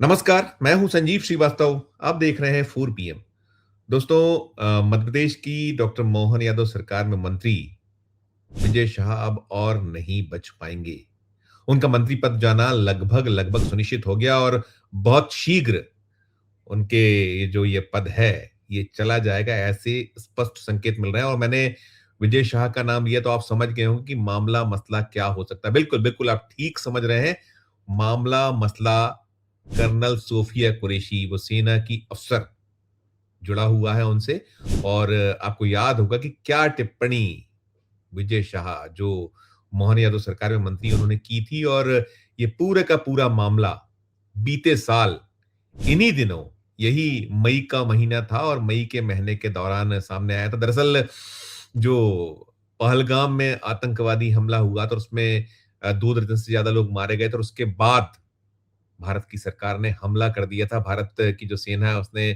नमस्कार, मैं हूं संजीव श्रीवास्तव। आप देख रहे हैं 4 पीएम। दोस्तों, मध्य प्रदेश की डॉक्टर मोहन यादव सरकार में मंत्री विजय शाह अब और नहीं बच पाएंगे। उनका मंत्री पद जाना लगभग लगभग सुनिश्चित हो गया और बहुत शीघ्र उनके ये पद है, ये चला जाएगा, ऐसे स्पष्ट संकेत मिल रहे हैं। और मैंने विजय शाह का नाम लिया तो आप समझ गए होंगे कि मामला मसला क्या हो सकता है। बिल्कुल बिल्कुल, आप ठीक समझ रहे हैं। मामला मसला कर्नल सोफिया कुरैशी, वो सेना की अफसर, जुड़ा हुआ है उनसे। और आपको याद होगा कि क्या टिप्पणी विजय शाह, जो मोहन यादव सरकार में मंत्री, उन्होंने की थी। और ये पूरे का पूरा मामला बीते साल इन्हीं दिनों, यही मई का महीना था और मई के महीने के दौरान सामने आया था। दरअसल जो पहलगाम में आतंकवादी हमला हुआ था, उसमें 2 दर्जन से ज्यादा लोग मारे गए थे और उसके बाद भारत की सरकार ने हमला कर दिया था। भारत की जो सेना है उसने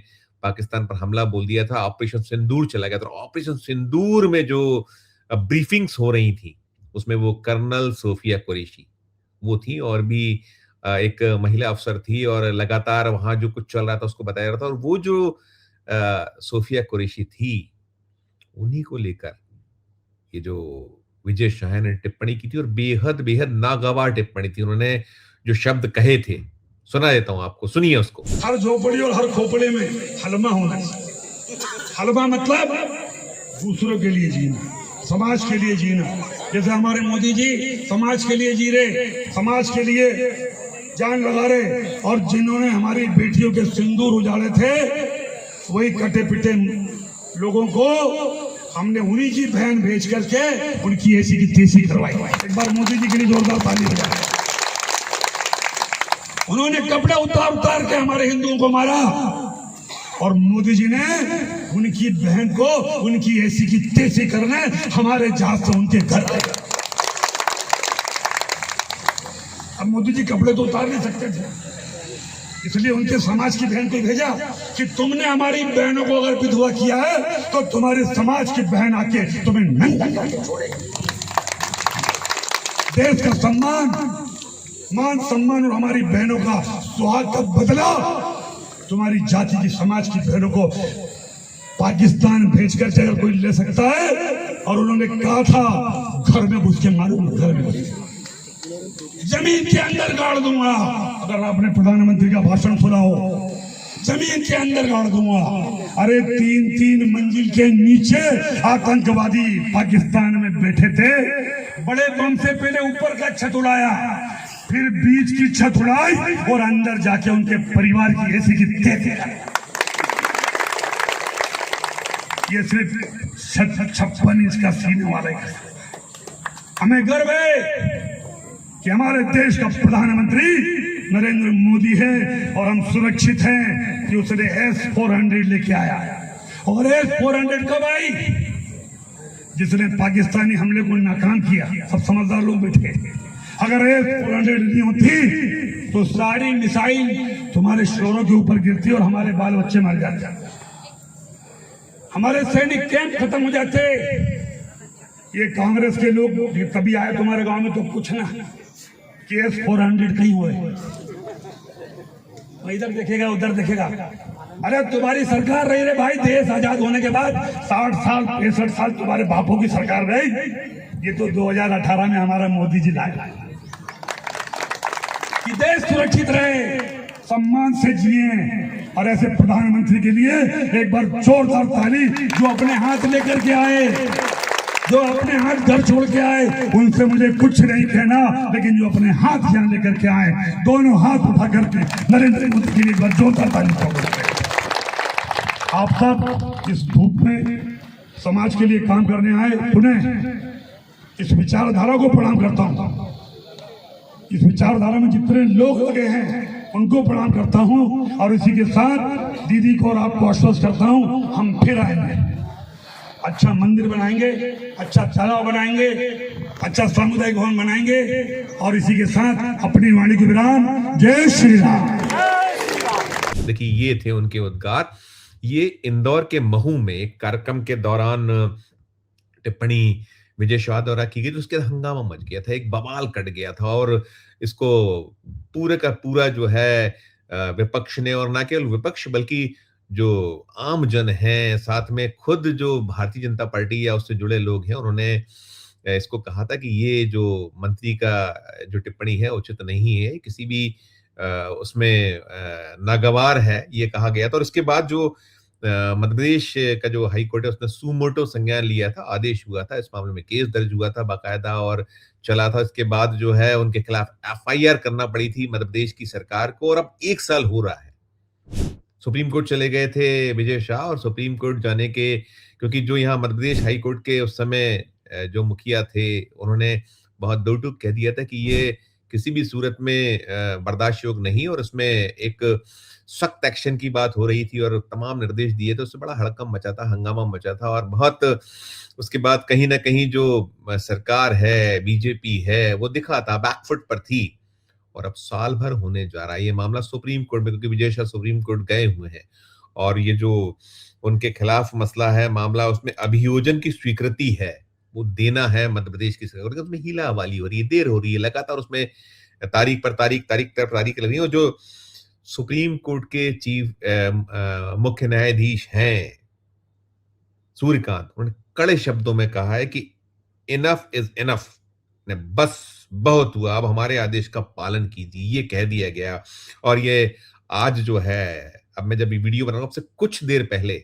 पाकिस्तान पर हमला बोल दिया था। ऑपरेशन सिंदूर चला गया था। ऑपरेशन सिंदूर में जो ब्रीफिंग्स हो रही थी, उसमें वो कर्नल सोफिया कुरैशी वो थी, और भी एक महिला अफसर थी, और लगातार वहां जो कुछ चल रहा था उसको बताया रहा था। और वो जो सोफिया कुरैशी थी, उन्हीं को लेकर ये जो विजय शाह ने टिप्पणी की थी, और बेहद बेहद नागवार टिप्पणी थी। उन्होंने जो शब्द कहे थे, सुना देता हूं आपको, सुनिए उसको। हर झोपड़ी और हर खोपड़े में हलमा होना चाहिए। हलमा मतलब दूसरों के लिए जीना, समाज के लिए जीना। जैसे हमारे मोदी जी समाज के लिए जी रहे, समाज के लिए जान लगा रहे, और जिन्होंने हमारी बेटियों के सिंदूर उजाड़े थे, वही कटे पिटे लोगों को हमने उन्हीं की बहन भेज करके उनकी ऐसी की तैसी करवाई। एक बार मोदी जी के लिए जोरदार ताली बजाएं। उन्होंने कपड़े उतार उतार के हमारे हिंदुओं को मारा, और मोदी जी ने उनकी बहन को उनकी ऐसी की तैसी करने हमारे जहाज से उनके घर आए। अब मोदी जी कपड़े तो उतार नहीं सकते थे, इसलिए उनके समाज की बहन को भेजा कि तुमने हमारी बहनों को अगर विधवा किया है तो तुम्हारे समाज की बहन आके तुम्हें नंगा करके छोड़ेगी। देश का सम्मान, मान सम्मान और हमारी बहनों का सुहाग का बदला तुम्हारी जाति की, समाज की बहनों को पाकिस्तान भेजकर अगर कोई ले सकता है, और उन्होंने कहा था घर में घुस के मारूंगा, घर में घुस के जमीन के अंदर गाड़ दूंगा। अगर आपने प्रधानमंत्री का भाषण सुना हो, जमीन के अंदर गाड़ दूंगा। अरे 3-3 मंजिल के नीचे आतंकवादी पाकिस्तान में बैठे थे। बड़े बम से पहले ऊपर का छत उड़ाया, फिर बीच की छत उड़ाई, और अंदर जाके उनके परिवार की ऐसी की तैसी। ये सिर्फ 56 इंच का सीने वाले का। हमें गर्व है कि हमारे देश का प्रधानमंत्री नरेंद्र मोदी है, और हम सुरक्षित हैं कि उसने S-400 लेके आया। और S-400 कब आई? जिसने पाकिस्तानी हमले को नाकाम किया। सब समझदार लोग बैठे। अगर S-400 नहीं होती तो सारी मिसाइल तुम्हारे शोरों के ऊपर गिरती और हमारे बाल बच्चे मर जाते, हमारे सैनिक कैंप खत्म हो जाते। ये कांग्रेस के लोग कभी आए तुम्हारे गांव में तो पूछना कि S-400 कहीं हुए, इधर देखेगा उधर देखेगा। अरे तुम्हारी सरकार रही रे भाई, देश आजाद होने के बाद 60 साल 65 साल तुम्हारे बापों की सरकार रही। ये तो 2018 में हमारा मोदी जी लाए कि देश सुरक्षित रहे, सम्मान से जिए। और ऐसे प्रधानमंत्री के लिए एक बार जोरदार ताली। जो अपने हाथ लेकर के आए, जो अपने हाथ घर छोड़ के आए, उनसे मुझे कुछ नहीं कहना, लेकिन जो अपने हाथ यहाँ लेकर के आए, दोनों हाथ उठा करके नरेंद्र मोदी के लिए एक बार जोरदार ताली ठोकें। आप सब इस धूप में समाज के लिए काम करने आए, पुनः इस विचारधारा को प्रणाम करता हूँ। इस विचारधारा में जितने लोग लगे हैं उनको प्रणाम करता हूँ, और इसी के साथ दीदी को और आपको आश्वस्त करता हूँ, हम फिर आएंगे। अच्छा मंदिर बनाएंगे, अच्छा तालाब बनाएंगे, अच्छा सामुदायिक भवन बनाएंगे, और इसी के साथ अपनी वाणी को विराम। जय श्री राम। देखिए, ये थे उनके उद्गार। ये इंदौर के महू में एक कार्यक्रम के दौरान टिप्पणी विजय शाह द्वारा की गई, तो उसके हंगामा मच गया था, एक बवाल कट गया था। और इसको पूरे का पूरा जो है विपक्ष ने, और ना केवल विपक्ष बल्कि जो आम जन हैं, साथ में खुद जो भारतीय जनता पार्टी या उससे जुड़े लोग हैं, उन्होंने इसको कहा था कि ये जो मंत्री का जो टिप्पणी है उचित नहीं है, किसी भी उसमें नागवार है, ये कहा गया था। और इसके बाद जो मध्य प्रदेश का जो हाई कोर्ट है उसने सुमोटो संज्ञान लिया था, आदेश हुआ था, इस मामले में केस दर्ज हुआ था बाकायदा और चला था। इसके बाद जो है उनके खिलाफ एफआईआर करना पड़ी थी मध्य प्रदेश की सरकार को, और अब 1 साल हो रहा है। सुप्रीम कोर्ट चले गए थे विजय शाह, और सुप्रीम कोर्ट जाने के, क्योंकि जो यहाँ मध्य प्रदेश हाई कोर्ट के उस समय जो मुखिया थे, उन्होंने बहुत दो टूक कह दिया था कि ये किसी भी सूरत में बर्दाश्त योग्य नहीं, और उसमें एक सख्त एक्शन की बात हो रही थी और तमाम निर्देश दिए थे। उससे बड़ा हड़कंप मचा था, हंगामा मचा था, और बहुत उसके बाद कहीं न कहीं जो सरकार है, बीजेपी है, वो दिखा था, बैकफुट पर थी। और अब साल भर होने जा रहा है ये मामला सुप्रीम कोर्ट में, क्योंकि विजय शाह सुप्रीम कोर्ट गए हुए हैं, और ये जो उनके खिलाफ मसला है, मामला, उसमें अभियोजन की स्वीकृति है, वो देना है मध्य प्रदेश की सरकार को। उसमें हीलावाली हो रही है, देर हो रही है, लगातार उसमें तारीख पर तारीख, तारीख पर तारीख लग रही है। और जो सुप्रीम कोर्ट के मुख्य न्यायाधीश हैं सूर्यकांत, उन्होंने कड़े शब्दों में कहा है कि इनफ इज इनफ, ने बस बहुत हुआ, अब हमारे आदेश का पालन कीजिए, ये कह दिया गया। और ये आज जो है, अब मैं जब ये वीडियो बना रहा हूं, अब से कुछ देर पहले,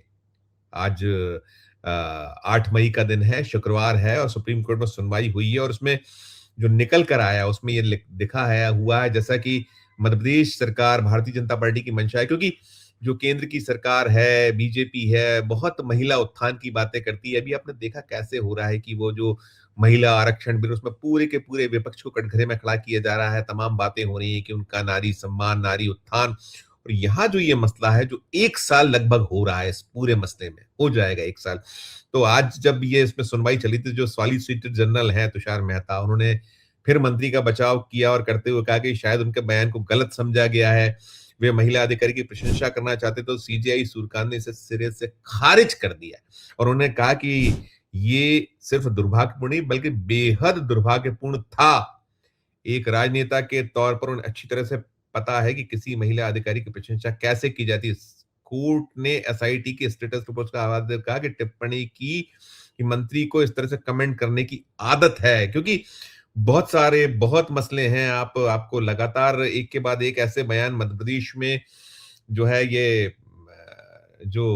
आज 8 मई का दिन है, शुक्रवार है, और सुप्रीम कोर्ट में सुनवाई हुई है, और उसमें जो निकल कर आया उसमें ये दिखा है, हुआ है जैसा कि मध्य प्रदेश सरकार, भारतीय जनता पार्टी की मंशा है। क्योंकि जो केंद्र की सरकार है, बीजेपी है, बहुत महिला उत्थान की बातें करती है। अभी आपने देखा कैसे हो रहा है कि वो जो महिला आरक्षण बिल, उसमें पूरे के पूरे विपक्ष को कटघरे में खड़ा किया जा रहा है, तमाम बातें हो रही है कि उनका नारी सम्मान, नारी उत्थान। और यहाँ जो ये मसला है, जो 1 साल लगभग हो रहा है, इस पूरे मसले में हो जाएगा 1 साल। तो आज जब ये इसमें सुनवाई चली थी, जो सॉलिसिटर जनरल हैं तुषार मेहता, उन्होंने फिर मंत्री का बचाव किया और करते हुए कहा कि शायद उनके बयान को गलत समझा गया है, वे महिला अधिकारी की प्रशंसा करना चाहते, तो सीजेआई सूर्यकांत ने इसे सिरे से खारिज कर दिया। और उन्होंने कहा कि ये सिर्फ दुर्भाग्यपूर्ण नहीं, बल्कि बेहद दुर्भाग्यपूर्ण था। एक राजनेता के तौर पर उन्हें अच्छी तरह से पता है कि किसी महिला अधिकारी की प्रशंसा कैसे की जाती है। कोर्ट ने एसआईटी के स्टेटस रिपोर्ट का हवाला देकर कहा कि टिप्पणी की कि मंत्री को इस तरह से कमेंट करने की आदत है, क्योंकि बहुत सारे, बहुत मसले हैं। आपको लगातार एक के बाद एक ऐसे बयान मध्य प्रदेश में जो है ये जो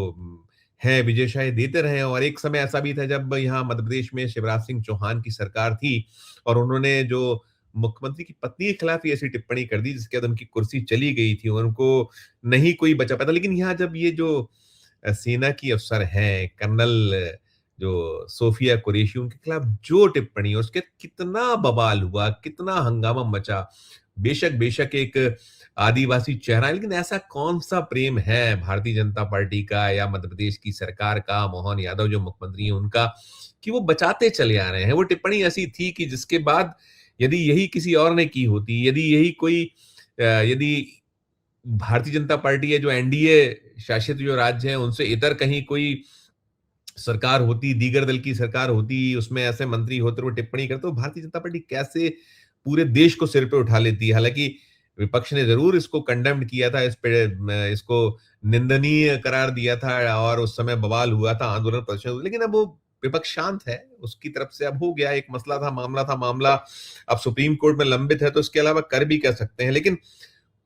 हैं विजय शाह देते रहे हैं। और एक समय ऐसा भी था जब यहाँ मध्य प्रदेश में शिवराज सिंह चौहान की सरकार थी, और उन्होंने जो मुख्यमंत्री की पत्नी के खिलाफ ही ऐसी टिप्पणी कर दी जिसके बाद उनकी कुर्सी चली गई थी, उनको नहीं कोई बचा पाता। लेकिन यहाँ जब ये जो सेना की अफसर हैं, कर्नल जो सोफिया कुरैशी, उनके खिलाफ जो टिप्पणी, और उसके कितना बवाल हुआ, कितना हंगामा मचा। बेशक बेशक एक आदिवासी चेहरा है, लेकिन ऐसा कौन सा प्रेम है भारतीय जनता पार्टी का या मध्य प्रदेश की सरकार का, मोहन यादव जो मुख्यमंत्री हैं उनका, कि वो बचाते चले आ रहे हैं। वो टिप्पणी ऐसी थी कि जिसके बाद यदि यही किसी और ने की होती, यदि यही कोई यदि भारतीय जनता पार्टी है जो एनडीए शासित जो राज्य हैं उनसे इतर कहीं कोई सरकार होती, दीगर दल की सरकार होती, उसमें ऐसे मंत्री होते, वो टिप्पणी करते, तो भारतीय जनता पार्टी कैसे पूरे देश को सिर पे उठा लेती है। हालांकि विपक्ष ने जरूर इसको कंडेम्ड किया था, इस पे इसको निंदनीय करार दिया था, और उस समय बवाल हुआ था, आंदोलन प्रदर्शन हुआ, लेकिन अब वो विपक्ष शांत है, उसकी तरफ से अब हो गया। एक मसला था, मामला अब सुप्रीम कोर्ट में लंबित है, तो इसके अलावा कर भी कह सकते हैं। लेकिन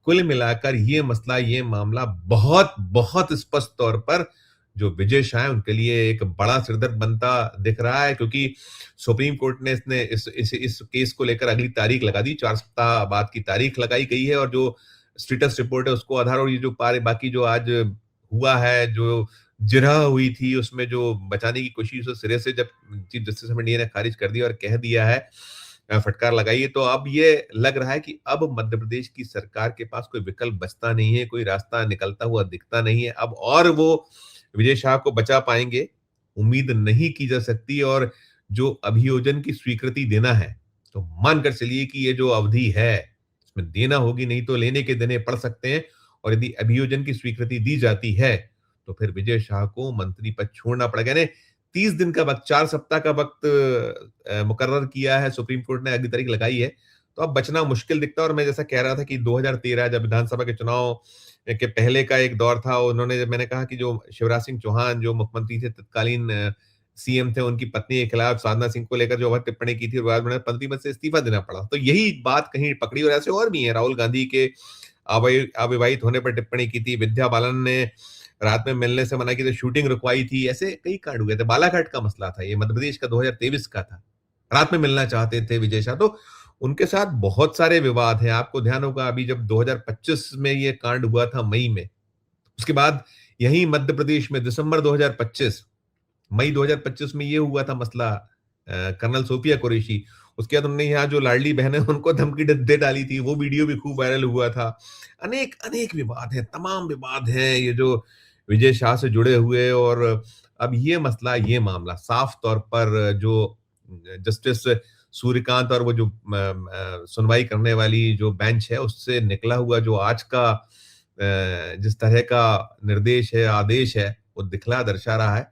कुल मिलाकर ये मसला, ये मामला बहुत बहुत स्पष्ट तौर पर जो विजय शाह है उनके लिए एक बड़ा सिरदर्द बनता दिख रहा है, क्योंकि सुप्रीम कोर्ट ने इस केस को लेकर अगली तारीख लगा दी, 4 सप्ताह बाद की तारीख लगाई गई है। और जो स्टेटस रिपोर्ट है उसको आधार, और ये जो बाकी जो आज हुआ है, जो जिरह हुई थी, उसमें जो बचाने की कोशिश उस सिरे से जब चीफ जस्टिस ऑफ इंडिया ने खारिज कर दिया और कह दिया है, फटकार लगाई है, तो अब ये लग रहा है कि अब मध्य प्रदेश की सरकार के पास कोई विकल्प बचता नहीं है, कोई रास्ता निकलता हुआ दिखता नहीं है अब, और वो विजय शाह को बचा पाएंगे उम्मीद नहीं की जा सकती। और जो अभियोजन की स्वीकृति देना है, तो मानकर चलिए कि ये जो अवधि है इसमें देना होगी, नहीं तो लेने के देने पड़ सकते हैं। और यदि अभियोजन की स्वीकृति दी जाती है तो फिर विजय शाह को मंत्री पद छोड़ना पड़ेगा। यानी 30 दिन का वक्त, 4 सप्ताह का वक्त मुकर्रर किया है सुप्रीम कोर्ट ने, अगली तारीख लगाई है। तो तो अब बचना मुश्किल दिखता है। और मैं जैसा कह रहा था कि 2013 जब विधानसभा के चुनाव के पहले का एक दौर था, उन्होंने जब मैंने कहा कि जो शिवराज सिंह चौहान जो मुख्यमंत्री थे, तत्कालीन सीएम थे, उनकी पत्नी के खिलाफ साधना सिंह को लेकर जो अभद्र टिप्पणी की थी, और बाद में उन्हें मंत्री पद से इस्तीफा देना पड़ा। तो यही बात कहीं पकड़ी, और ऐसे और भी हैं। राहुल गांधी के अविवाहित होने पर टिप्पणी की थी, विद्या बालन ने रात में मिलने से मना की तो शूटिंग रुकवाई थी। ऐसे कई कांड हुए थे। बालाघाट का मसला था, ये मध्य प्रदेश का 2023 का था। रात में मिलना चाहते थे विजय शाह, तो उनके साथ बहुत सारे विवाद हैं। आपको ध्यान होगा अभी जब 2025 में ये कांड हुआ था मई में, उसके बाद यही मध्य प्रदेश में दिसंबर 2025, मई 2025 में ये हुआ था मसला, कर्नल सोफिया कुरैशी। उसके बाद उन्होंने यहाँ जो लाडली बहन है उनको धमकी दे डाली थी, वो वीडियो भी खूब वायरल हुआ था। अनेक अनेक विवाद हैं, तमाम विवाद हैं ये जो विजय शाह से जुड़े हुए। और अब ये मसला, ये मामला साफ तौर पर जो जस्टिस सूर्यकांत और वो जो सुनवाई करने वाली जो बेंच है उससे निकला हुआ जो आज का जिस तरह का निर्देश है, आदेश है, वो दिखला दर्शा रहा है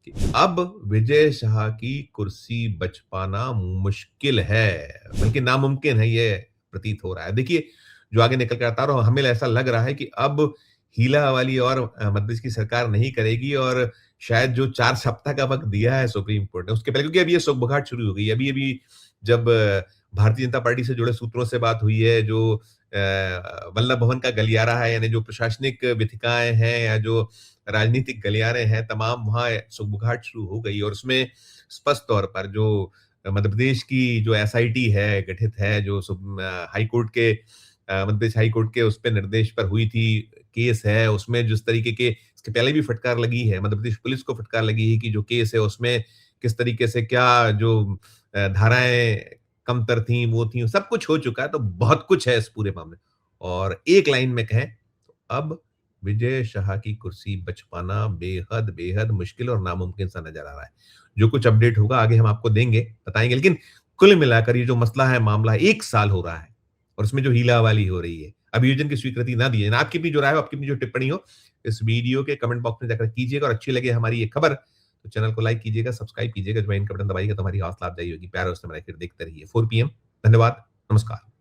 कि अब विजय शाह की कुर्सी बच पाना मुश्किल है, बल्कि नामुमकिन है, ये प्रतीत हो रहा है। देखिए, जो आगे निकल कर आता है, और हमें ऐसा लग रहा है कि अब हीला वाली और मध्य प्रदेश की सरकार नहीं करेगी, और शायद जो 4 सप्ताह का वक्त दिया है सुप्रीम कोर्ट ने, उसके पहले, क्योंकि अभी ये सुगबुगाहट शुरू हो गई। अभी-अभी जब भारतीय जनता पार्टी से जुड़े सूत्रों से बात हुई है, जो वल्लभ भवन का गलियारा है, यानी जो प्रशासनिक विथिकाएँ हैं या जो राजनीतिक गलियारे हैं, तमाम वहाँ सुगबुगाहट शुरू हो गई। और उसमें स्पष्ट तौर पर जो मध्य प्रदेश की जो एसआईटी है, गठित है, जो हाई कोर्ट के मध्य प्रदेश हाई कोर्ट के उस पे निर्देश पर हुई थी, केस है, उसमें जिस तरीके के इसके पहले भी फटकार लगी है, मध्य प्रदेश पुलिस को फटकार लगी है कि जो केस है उसमें किस तरीके से क्या जो धाराएँ कमतर थीं, वो थीं, सब कुछ हो चुका है। तो बहुत कुछ है इस पूरे मामले में। और एक लाइन में कहें तो अब विजय शाह की कुर्सी बच पाना बेहद बेहद मुश्किल और नामुमकिन सा नजर आ रहा है। जो कुछ अपडेट होगा आगे हम आपको देंगे, बताएंगे। लेकिन कुल मिलाकर ये जो मसला है, मामला 1 साल हो रहा है, और उसमें जो हीलावाली हो रही है, अभियोजन की स्वीकृति ना दी जाए। आपकी भी जो राय हो, आपकी भी जो टिप्पणी हो, इस वीडियो के कमेंट बॉक्स में जाकर कीजिएगा। और अच्छी लगे हमारी ये खबर तो चैनल को लाइक कीजिएगा, सब्सक्राइब कीजिएगा, ज्वाइन का बटन दबाइएगा, तो हमारी हौसला अफजाई होगी। प्यार और उससे देखते रहिए 4 PM। धन्यवाद, नमस्कार।